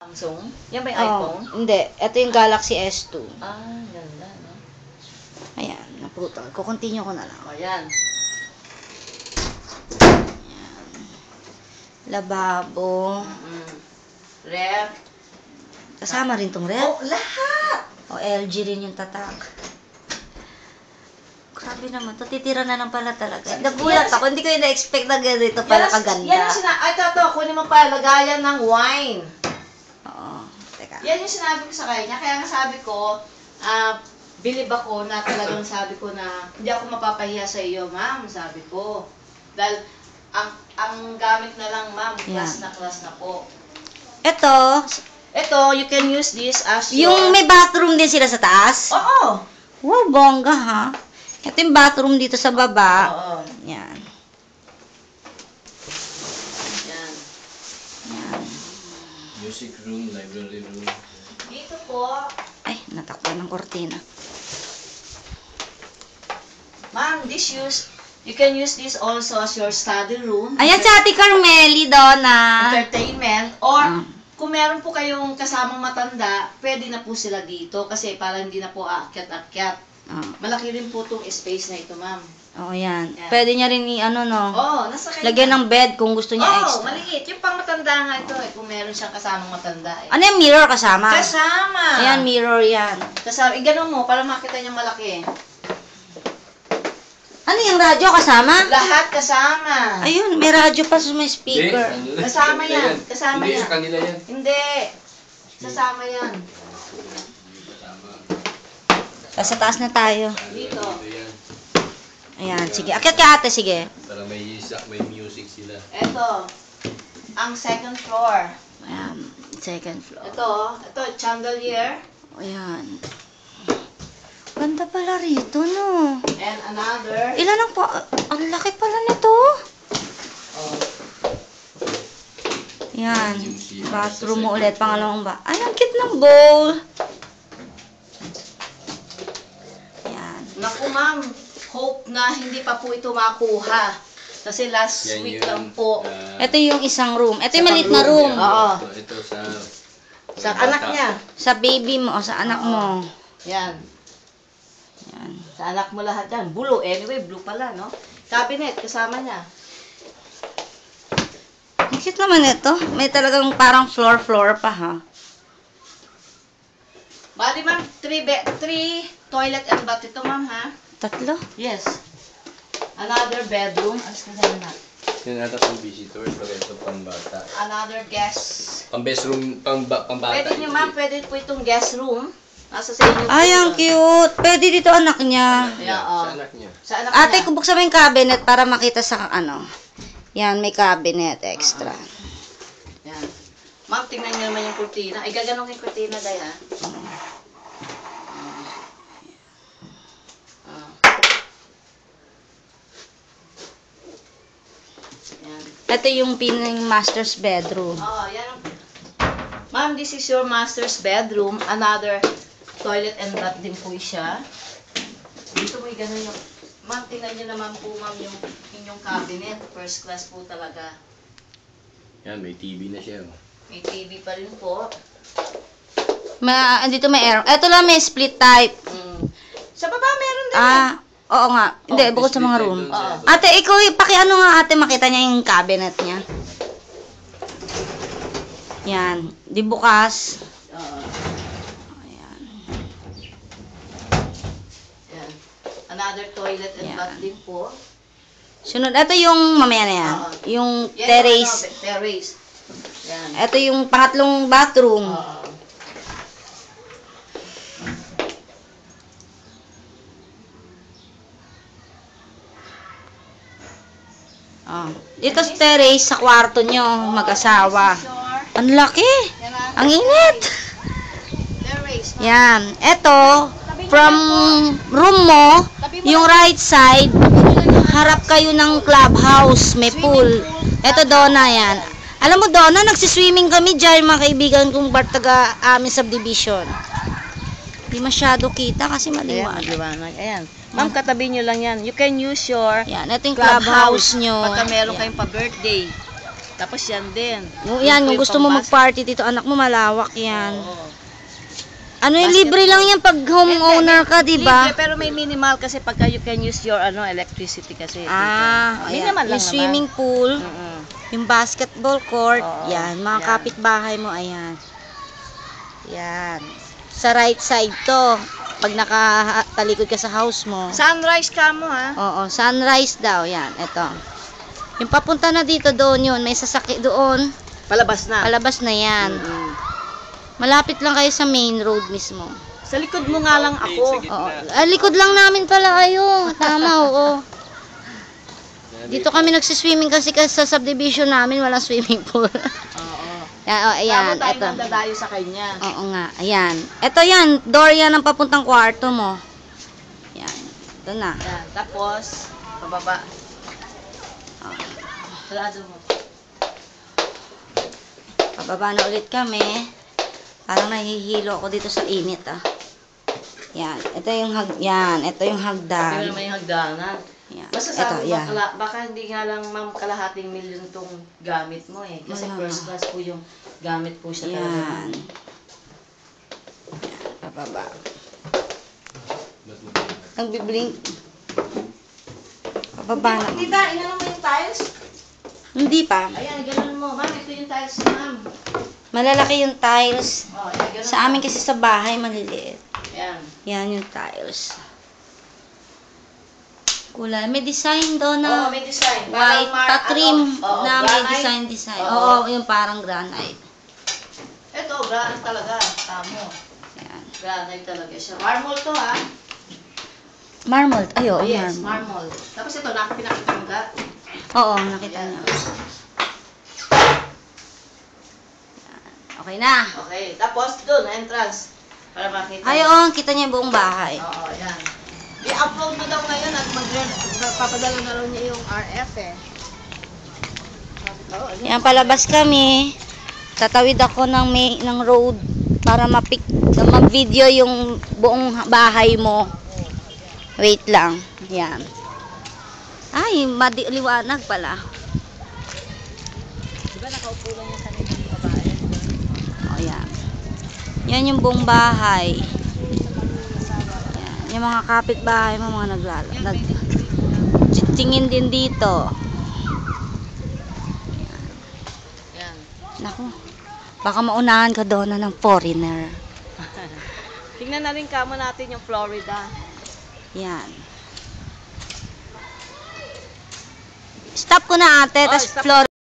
Samsung? Yan ba yung iPhone? Hindi. Ito yung Galaxy S2. Ah, ganda, no? Ayan, naputol. Kukontinue ko na lang. O, yan. Ayan. Lababo. Ref. Kasama rin tong ref. Oh, lahat! O, LG rin yung tatak. Grabe naman. Ito, titira na lang pala talaga. Nagulat ako. Hindi ko yung na-expect na ganito pala kaganda. Yan yung ay, ito, kunin mo pa, lagayan ng wine. Oo. Teka. Yan yung sinabi ko sa kanya. Kaya nga sabi ko, bilib ako na talagang sabi ko na hindi ako mapapahiya sa iyo, ma'am. Sabi ko. Dahil, ang gamit na lang, ma'am, class na po. Ito, you can use this as yung may bathroom din sila sa taas? Oo. Wow, bongga ha. Ito yung bathroom dito sa baba. Oo. Yan. Yan. Yan. Music room, library room. Dito po, Ay, natakpan ng kortina. ma'am, you can use this also as your study room. Ayan si Ate Carmeli, Donna. Entertainment. Or, kung meron po kayong kasamang matanda, pwede na po sila dito kasi para hindi na po aakyat-akyat. Malaki rin po itong space na ito, ma'am. Oo, yan. Yan. Pwede niya rin i-ano, no? Oo, nasa kanya. Lagyan ng bed kung gusto niya Oo, extra. maliit. Yung pang matanda nga ito eh, kung meron siyang kasamang matanda eh. Ano yung mirror kasama? Kasama! Ayan, mirror yan. Kasama, ganun mo, para makita niya malaki. Ano yung radyo kasama? Lahat kasama. Ayun, may radyo pa sa may speaker. Kasama yan. Kasama Hindi yan. sa kanila yan. Hindi. Sasama yan. Sa taas na tayo. Dito. Ayan, sige. Akyat ka ate, sige. Para may music sila. Ito. Ang second floor. Ayan, second floor. Ito, chandelier. Ayan. Ganda pala rito, no? And another. Ilan ang ang laki pala nito. Ayan. Bathroom mo ulit. Pangalawang ba? Ay, ang cute ng bowl. Ayan. Naku ma'am, hope na hindi pa po ito makuha. Kasi last Yan week yun, lang po. Ito yung isang room. Ito yung maliit na room. Oo. Ito Sa anak niya. Sa baby mo o sa anak mo. Yan. Ayan. Sa anak mo lahat yan. Blue. Anyway, blue pala, no? Cabinet, kasama niya. Ang cute naman ito. May talagang parang floor pa, ha? Bali ma'am, 3 toilet and bath ito ma'am, ha? 3? Yes. Another bedroom. Alas ka sa'yo na. Yan ata pang visitors, pag ito pang bata. Another guest. Pang best room, pang bata. Pwede nyo ma'am, pwede po itong guest room. Nasa sa inyo. Ay, ang cute. Pwede dito anak niya. Yeah, Sa anak niya. Sa anak Ate, niya. kung buksan mo yung cabinet para makita sa ano. Yan, may cabinet extra. Yan. Ma'am, tingnan nyo naman yung kurtina. Ay, gaganong yung kurtina, day, ha? Yan. Ito yung master's bedroom. Yan. Ma'am, this is your master's bedroom. Another toilet and bath din po siya. Dito mo ganun yung... Ma'am, tingnan nyo naman po, ma'am, yung inyong cabinet. First class po talaga. Yan, may TV na siya. Oh. May TV pa rin po. Dito may air. Ito lang may split type. Sa baba meron din. Oo nga. Hindi, bukod sa mga split room. type doon sa- Ate, ikaw, pakiano nga ate, makita niya yung cabinet niya. Yan. Di bukas. Ayan. Yan. Another toilet and Yan. bath din po. Sunod, ito yung mamaya na yan. Yung Yan, terrace. Terrace. Yan. Ito yung pangatlong bathroom. Dito sa terrace, sa kwarto nyo, mag-asawa. Ang laki! Yan na. Ang init! Terrace. Yan. Ito, from room mo, yung right side, harap kayo ng clubhouse, may pool. Ito, Donna, yan. Alam mo, Donna, nagsiswimming kami dyan, mga kaibigan kong taga aming subdivision. Di masyado kita kasi maliwanag. Maliwanag. Ayan. Ma'am, katabi nyo lang yan. You can use your Yan, ito yung clubhouse nyo. Pagka meron Yan. kayong pa-birthday. Tapos yan din. Yan, kung Yung gusto mo pambas- mag-party dito, anak mo, malawak yan. Oo. Ano yung Basketball. libre lang yan pag homeowner ka, di ba? Libre, pero may minimal kasi pagka you can use your electricity kasi. Ayan. Minimal lang Yung swimming pool, naman. yung basketball court, Oo, yan. Mga yan. kapitbahay mo, ayan. Yan. Sa right side to, pag nakatalikod ka sa house mo. Sunrise ka mo ha. Oo, sunrise daw, yan. Ito. Yung papunta na dito doon yun, may sasakyan doon. Palabas na. Palabas na yan. Mm-mm. Malapit lang kayo sa main road mismo. Sa likod mo nga lang ako. Oo. Likod lang namin pala kayo. Tama, oo. Dito kami nagsiswimming kasi sa subdivision namin walang swimming pool. Oo. Ayan, Tama tayo ito. nang dadayo sa kanya. Oo nga, ayan. Ito yan, door yan ang papuntang kwarto mo. Yan, ito na. Yan. Tapos, pababa. Sarado mo. Pababa na ulit kami. Parang nahihilo ako dito sa init, ah. Yan, ito yung ito yung Tingnan hagdan. naman yung hagdanan. Yan. Basta Ito, sabi yan. baka hindi nga lang ma'am kalahating milyon tong gamit mo eh. Kasi Wala. first class po yung gamit po siya talaga. Yan. ma'am. Yan, pababa. Ba't mo tayo? Nagbiblink. Pababa na. Tita, inano mo yung tiles? Hindi pa. Ayan, ganun mo. Ma'am, ito yung tiles ni ma'am. Malalaki yung tiles. Oh, ayan, ganun. Sa amin kasi sa bahay, maliliit. Ayan. Yan yung tiles. Kulay. May design doon Oo, na may design. white pa-trim oo, na may granite. design. Oo. Oo, yung parang granite. Ito, granite talaga. Tamo. Yan. Granite talaga siya. Marmol to ha. Marmol. Ay, oo, Yes, marmol. marmol. Tapos ito, pinakita mo ga. Oo, nakita niyo. Okay na. Okay. Tapos doon, entrance. Para makita. Ay, oo, kita niya yung buong bahay. Oo, yan. I-upload mo daw ngayon at papadala na raw niya yung RF eh. Oo, yan. Yan, palabas kami. Tatawid ako ng road para ma-video yung buong bahay mo. Wait lang. Yan. Ay, liwanag pala. Diba nakaupo lang yung kanina yung babae? O, yan. Yan yung buong bahay. Yan. Yung mga kapitbahay mo, mga tingin din dito. Yan. Naku. Baka maunahan ka doon ng foreigner. Tingnan na rin kamo natin yung Florida. Yan. Stop ko na ate, Oh, tas stop. Florida.